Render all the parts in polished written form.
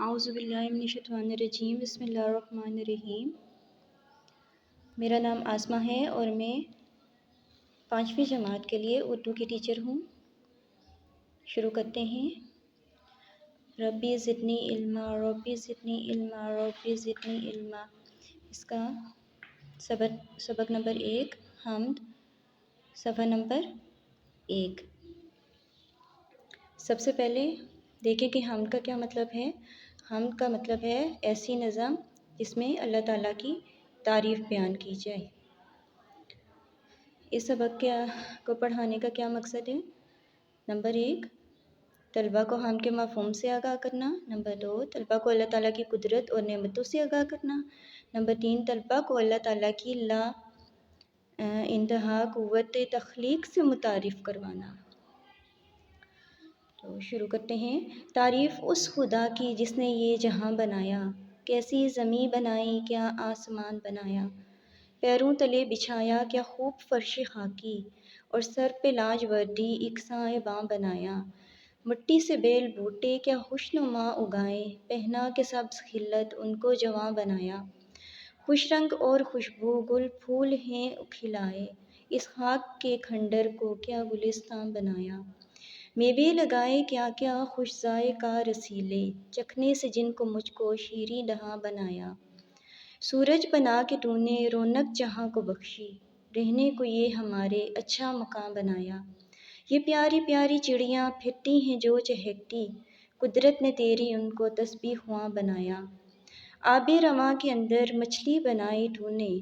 اعوذ باللہ من الشیطان الرجیم بسم اللہ الرحمن الرحیم۔ میرا نام آسمہ ہے اور میں 5ویں جماعت کے لیے اردو کی ٹیچر ہوں۔ شروع کرتے ہیں۔ ربی زدنی علما ربی زدنی علما ربی زدنی علما۔ اس کا سبق نمبر 1 حمد، صفحہ نمبر 1۔ سب سے پہلے دیکھیں کہ حمد کا کیا مطلب ہے۔ حمد کا مطلب ہے ایسی نظم جس میں اللہ تعالیٰ کی تعریف بیان کی جائے۔ اس سبق کو پڑھانے کا کیا مقصد ہے؟ نمبر 1 طلبہ کو حمد کے مفہوم سے آگاہ کرنا۔ نمبر 2 طلبہ کو اللہ تعالیٰ کی قدرت اور نعمتوں سے آگاہ کرنا۔ نمبر 3 طلبہ کو اللہ تعالیٰ کی لا انتہا قوت تخلیق سے متعارف کروانا۔ تو شروع کرتے ہیں۔ تعریف اس خدا کی جس نے یہ جہاں بنایا، کیسی زمیں بنائی کیا آسمان بنایا، پیروں تلے بچھایا کیا خوب فرش خاکی، اور سر پہ لاجوردی یکساں باں بنایا، مٹی سے بیل بوٹے کیا خوش نما اگائے، پہنا کے سبز خلت ان کو جواں بنایا، خوش رنگ اور خوشبو گل پھول ہیں کھلائے، اس خاک کے کھنڈر کو کیا گلستان بنایا، میوے لگائے کیا کیا خوش ذائقہ رسیلے، چکھنے سے جن کو مجھ کو شیریں دہاں بنایا، سورج بنا کے تو نے رونق جہاں کو بخشی، رہنے کو یہ ہمارے اچھا مقام بنایا، یہ پیاری پیاری چڑیاں پھرتی ہیں جو چہکتی، قدرت نے تیری ان کو تسبیحواں بنایا، آب رواں کے اندر مچھلی بنائی تو نے،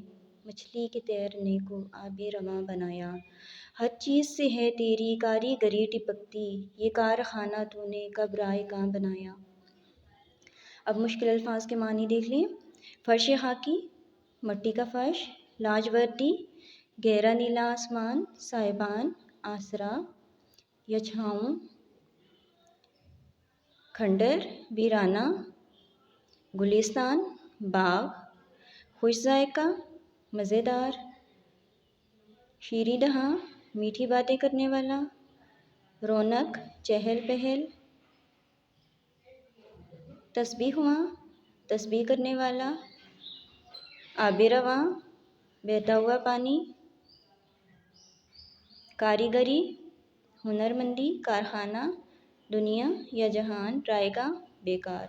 مچھلی کے تیرنے کو آب رواں بنایا، ہر چیز سے ہے تیری کاریگری ٹپکتی، یہ کارخانہ تو نے کب رائے کاں بنایا۔ اب مشکل الفاظ کے معنی دیکھ لیں۔ فرش خاکی مٹی کا فرش، لاجوردی گہرا نیلا آسمان، سائبان آسرا یا چھاؤں، کھنڈر ویرانہ، گلستان باغ، خوش ذائقہ مزیدار، شیریں دہاں میٹھی باتیں کرنے والا، رونق چہل پہل، تسبیحواں تسبیح کرنے والا، آب رواں بہتا ہوا پانی، کاریگری ہنر مندی، کارخانہ دنیا یا جہان، رائگاں بیکار۔